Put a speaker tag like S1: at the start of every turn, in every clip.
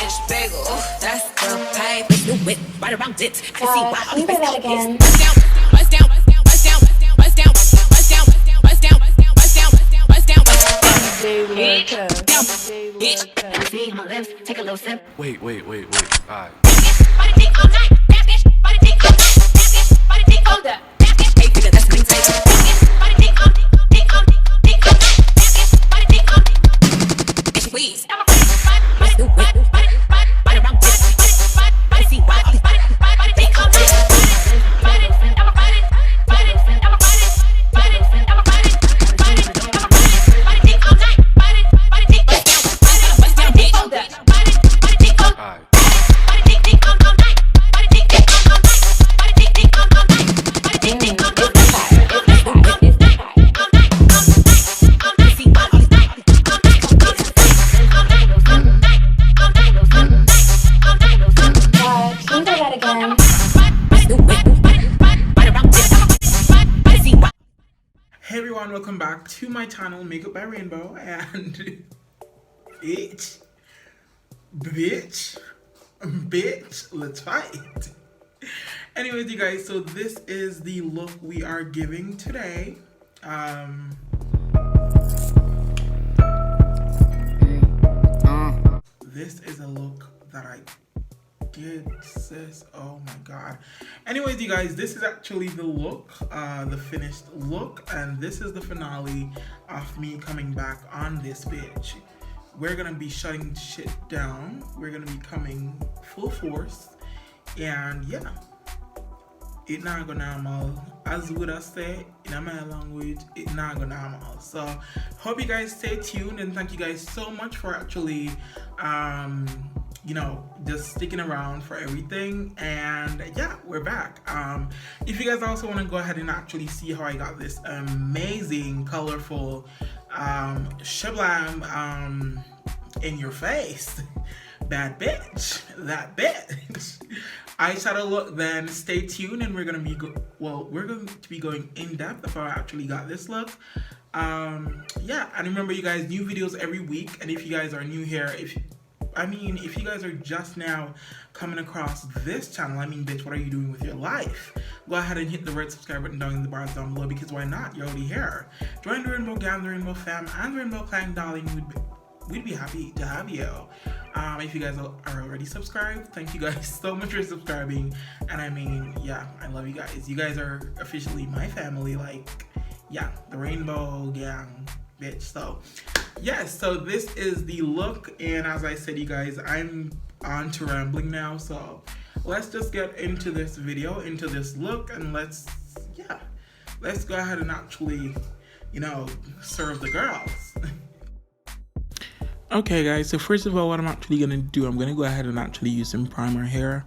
S1: bitch bagel. That's the pipe. It's the whip, right around it. I can see why all these
S2: that again.
S1: bust down, bust down, bust down, bust down, bust down, bust down, bust down, bust down, bust down, bitch. See my lips, take a little sip.
S3: Wait. Alright.
S1: Body dick all night, that bitch. Body dick all night, that bitch. Body dick all that, that bitch. Hey, figure that's me take. Body dick all, dick all, dick all night, that bitch. Body dick all, bitch, please. Let's do it. Body around this. I see why all these body dick all night.
S4: Hey everyone, welcome back to my channel, Makeup by Rainbow, and bitch, let's fight. Anyways, you guys, so this is the look we are giving today. This is a look that I did, sis. Oh my god. Anyways, you guys, this is actually the look, the finished look, and this is the finale of me coming back on this bitch. We're gonna be shutting shit down. We're gonna be coming full force, and yeah, it not go normal. As would I say in my language, it not go normal. So hope you guys stay tuned, and thank you guys so much for actually you know, just sticking around for everything. And yeah, we're back. If you guys also want to go ahead and actually see how I got this amazing colorful shablam in your face bad bitch, that bitch eyeshadow look, then stay tuned, and we're gonna be we're going to be going in depth of how I actually got this look. Yeah, and remember, you guys, new videos every week. And if you guys are new here, if you guys are just now coming across this channel, bitch, what are you doing with your life? Go ahead and hit the red subscribe button down in the bars down below, because why not? You're already here. Join the Rainbow Gang, the Rainbow Fam, and the Rainbow Clan, darling. We'd be happy to have you. If you guys are already subscribed, thank you guys so much for subscribing. And yeah, I love you guys. You guys are officially my family. Like, yeah, the Rainbow Gang, bitch. So yes, so this is the look, and as I said, you guys, I'm on to rambling now, so let's just get into this video, into this look, and let's go ahead and actually, you know, serve the girls. Okay guys, so first of all, what I'm actually gonna do, I'm gonna go ahead and actually use some primer here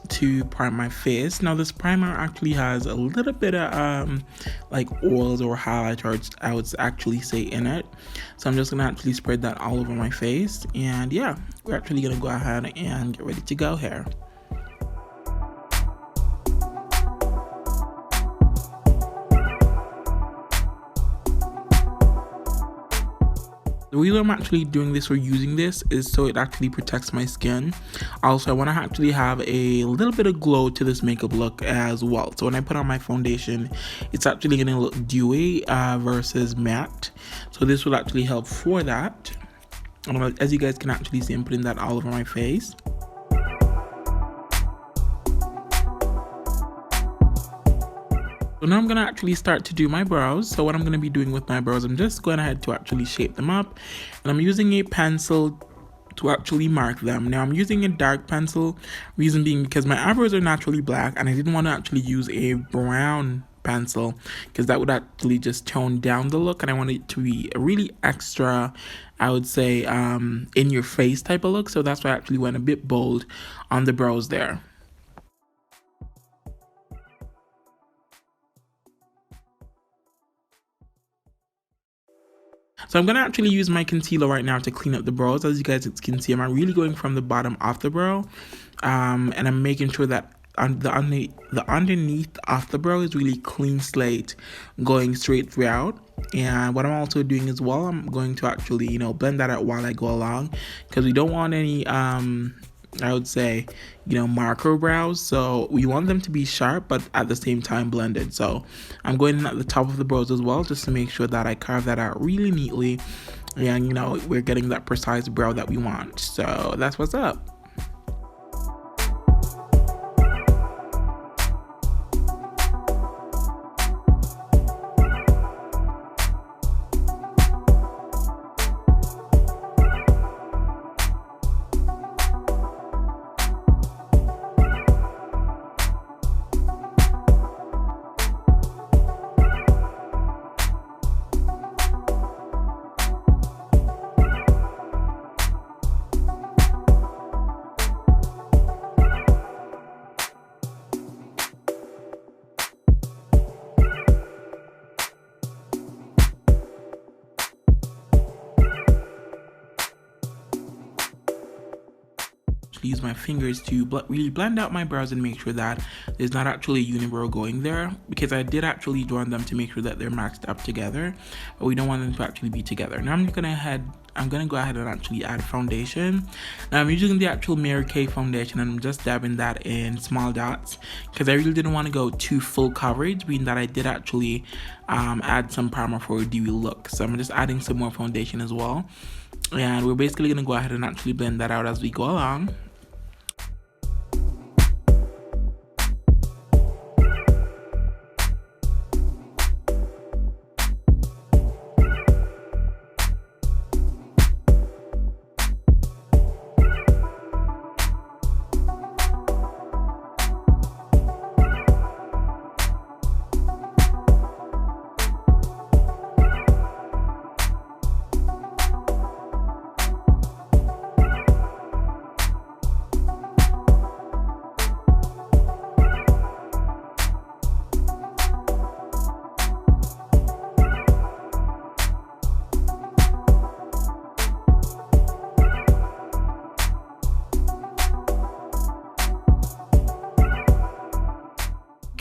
S4: to prime my face. Now this primer actually has a little bit of like oils or highlighters, I would actually say, in it. So I'm just gonna actually spread that all over my face, and yeah, we're actually gonna go ahead and get ready to go here. The reason I'm actually doing this or using this is so it actually protects my skin. Also, I want to actually have a little bit of glow to this makeup look as well. So when I put on my foundation, it's actually going to look dewy versus matte. So this will actually help for that. As you guys can actually see, I'm putting that all over my face. So now I'm going to actually start to do my brows. So what I'm going to be doing with my brows, I'm just going ahead to actually shape them up. And I'm using a pencil to actually mark them. Now I'm using a dark pencil, reason being because my eyebrows are naturally black, and I didn't want to actually use a brown pencil because that would actually just tone down the look, and I want it to be a really extra, I would say, in your face type of look. So that's why I actually went a bit bold on the brows there. So I'm going to actually use my concealer right now to clean up the brows. As you guys can see, I'm really going from the bottom of the brow, and I'm making sure that the underneath of the brow is really clean slate, going straight throughout. And what I'm also doing as well, I'm going to actually, blend that out while I go along, because we don't want any I would say, macro brows. So we want them to be sharp, but at the same time blended. So I'm going in at the top of the brows as well, just to make sure that I carve that out really neatly. And, we're getting that precise brow that we want. So that's what's up. Use my fingers to really blend out my brows and make sure that there's not actually a unibrow going there, because I did actually draw them to make sure that they're matched up together, but we don't want them to actually be together. Now I'm gonna go ahead and actually add foundation. Now I'm using the actual Mary Kay foundation, and I'm just dabbing that in small dots because I really didn't want to go too full coverage, being that I did actually add some primer for a dewy look. So I'm just adding some more foundation as well, and we're basically gonna go ahead and actually blend that out as we go along.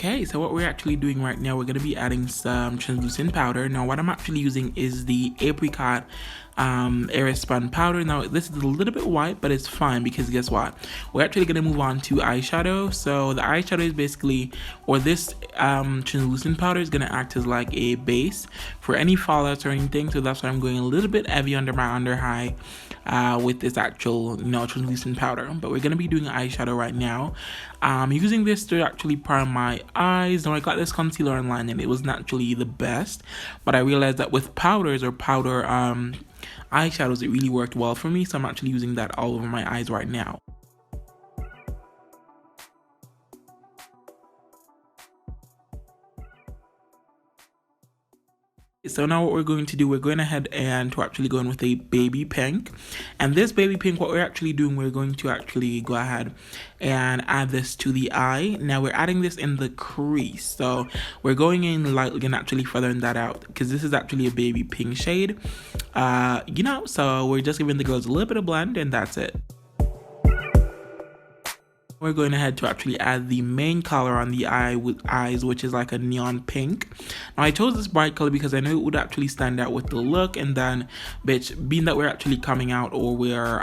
S4: Okay, so what we're actually doing right now, we're going to be adding some translucent powder. Now what I'm actually using is the Apricot Airspun powder. Now this is a little bit white, but it's fine because guess what? We're actually going to move on to eyeshadow. So the eyeshadow is basically, or this translucent powder is going to act as like a base for any fallouts or anything. So that's why I'm going a little bit heavy under my under eye with this actual translucent powder. But we're going to be doing eyeshadow right now. I'm using this to actually prime my eyes. Now I got this concealer online and it was naturally the best, but I realized that with powders or powder eyeshadows, it really worked well for me, so I'm actually using that all over my eyes right now. So now what we're going to do, we're going ahead and to actually go in with a baby pink. And this baby pink, what we're actually doing, we're going to actually go ahead and add this to the eye. Now we're adding this in the crease. So we're going in lightly and actually feathering that out because this is actually a baby pink shade. So we're just giving the girls a little bit of blend and that's it. We're going ahead to actually add the main color on the eyes, which is like a neon pink. Now I chose this bright color because I know it would actually stand out with the look, and then being that we're actually coming out, or we're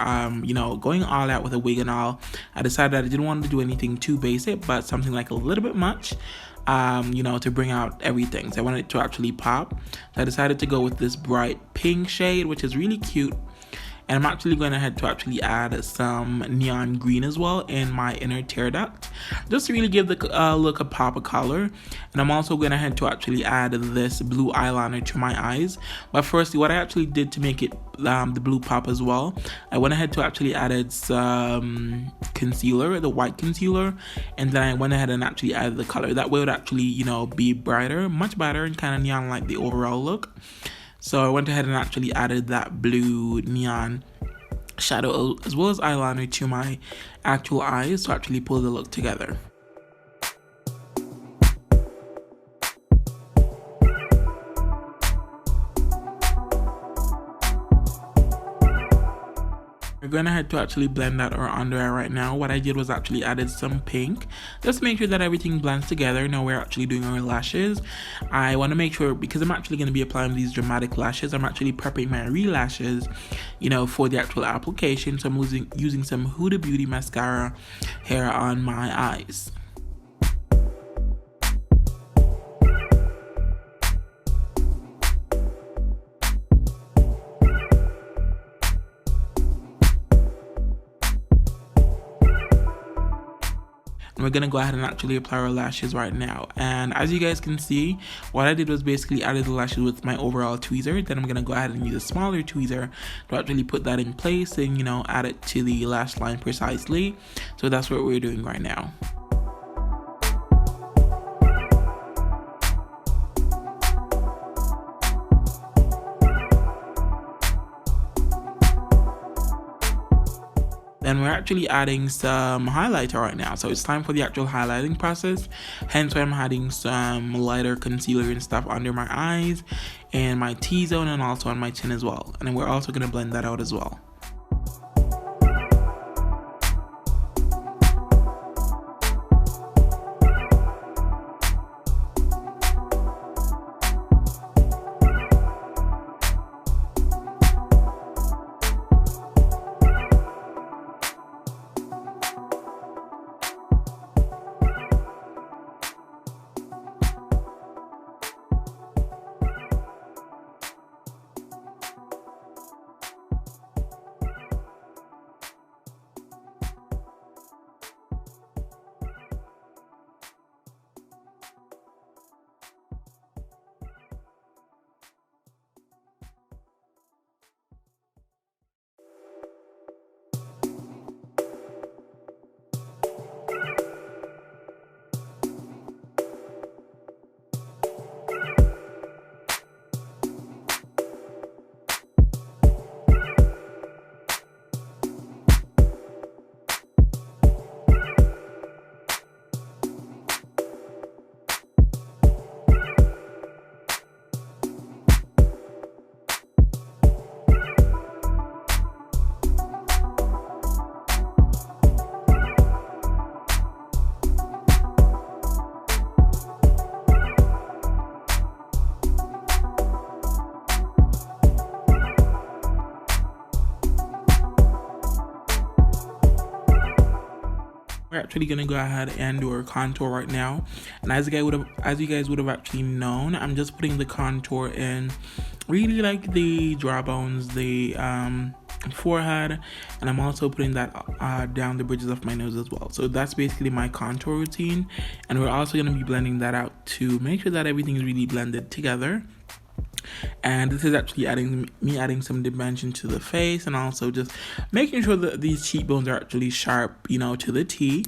S4: going all out with a wig and all, I decided that I didn't want to do anything too basic, but something like a little bit much, to bring out everything. So I wanted it to actually pop. So I decided to go with this bright pink shade, which is really cute. And I'm actually going ahead to actually add some neon green as well in my inner tear duct, just to really give the look a pop of color. And I'm also going ahead to actually add this blue eyeliner to my eyes. But firstly, what I actually did to make it the blue pop as well, I went ahead to actually added some concealer, the white concealer, and then I went ahead and actually added the color. That way it would actually, be brighter, much brighter, and kind of neon like the overall look. So I went ahead and actually added that blue neon shadow as well as eyeliner to my actual eyes to actually pull the look together. We're going ahead to actually blend out our under eye right now. What I did was actually added some pink. Just make sure that everything blends together. Now we're actually doing our lashes. I want to make sure, because I'm actually going to be applying these dramatic lashes, I'm actually prepping my re-lashes, you know, for the actual application. So I'm using some Huda Beauty mascara here on my eyes. And we're gonna go ahead and actually apply our lashes right now. And as you guys can see, what I did was basically added the lashes with my overall tweezer. Then I'm gonna go ahead and use a smaller tweezer to actually put that in place and, you know, add it to the lash line precisely. So that's what we're doing right now. Then we're actually adding some highlighter right now, so it's time for the actual highlighting process. Hence why I'm adding some lighter concealer and stuff under my eyes and my T-zone and also on my chin as well. And then we're also going to blend that out as well. We're actually gonna go ahead and do our contour right now, and as you guys would have actually known, I'm just putting the contour in really like the jawbones, the forehead, and I'm also putting that down the bridges of my nose as well. So that's basically my contour routine, and we're also going to be blending that out to make sure that everything is really blended together. And this is actually adding some dimension to the face, and also just making sure that these cheekbones are actually sharp, you know, to the T.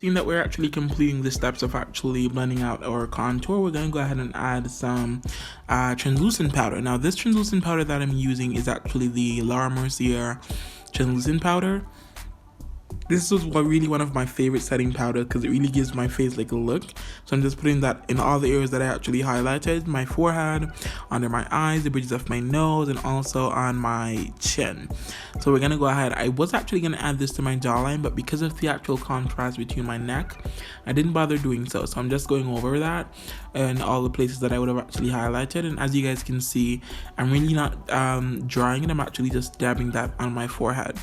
S4: Seeing that we're actually completing the steps of actually blending out our contour, we're going to go ahead and add some translucent powder. Now this translucent powder that I'm using is actually the Laura Mercier translucent powder. This was really one of my favorite setting powder because it really gives my face like a look. So I'm just putting that in all the areas that I actually highlighted: my forehead, under my eyes, the bridges of my nose, and also on my chin. So we're gonna go ahead. I was actually gonna add this to my jawline, but because of the actual contrast between my neck, I didn't bother doing so. So I'm just going over that and all the places that I would have actually highlighted. And as you guys can see, I'm really not drawing it. I'm actually just dabbing that on my forehead.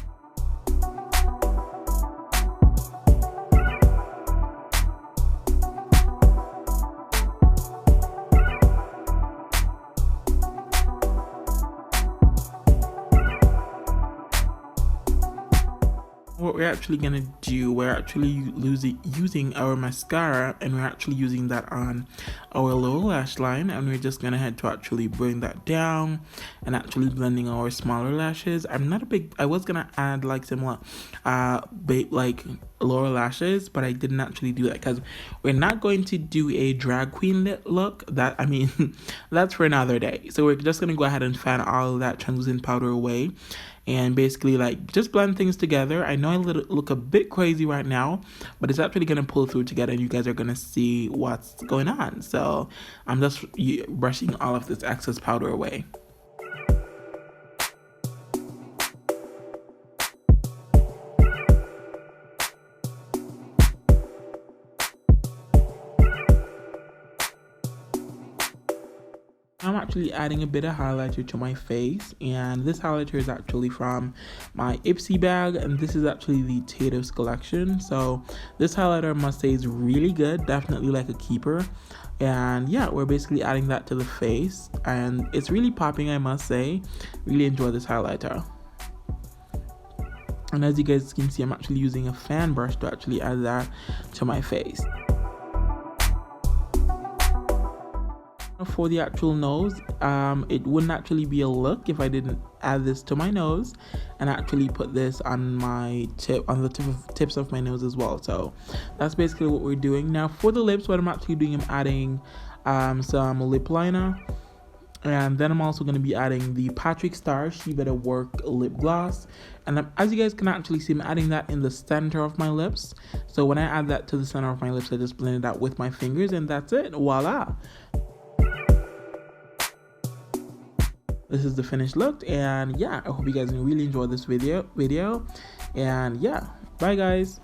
S4: What we're actually gonna do, we're actually using our mascara, and we're actually using that on our lower lash line, and we're just gonna head to actually bring that down and actually blending our smaller lashes. I was gonna add like similar like lower lashes, but I didn't actually do that because we're not going to do a drag queen look. That, I mean, that's for another day. So we're just gonna go ahead and fan all of that translucent powder away and basically like just blend things together. I know I look a bit crazy right now, but it's actually gonna pull through together and you guys are gonna see what's going on. So I'm just brushing all of this excess powder away. I'm actually adding a bit of highlighter to my face, and this highlighter is actually from my Ipsy bag, and this is actually the Tato's collection. So this highlighter, I must say, is really good, definitely like a keeper. And yeah, we're basically adding that to the face, and it's really popping, I must say. Really enjoy this highlighter. And as you guys can see, I'm actually using a fan brush to actually add that to my face. For the actual nose, it wouldn't actually be a look if I didn't add this to my nose and actually put this on my tips of my nose as well. So that's basically what we're doing. Now for the lips, what I'm actually doing, I'm adding some lip liner, and then I'm also going to be adding the Patrick Star She Better Work lip gloss. And as you guys can actually see, I'm adding that in the center of my lips. So when I add that to the center of my lips, I just blend it out with my fingers, and that's it. Voila. This is the finished look, and yeah, I hope you guys really enjoyed this video. And yeah, bye guys.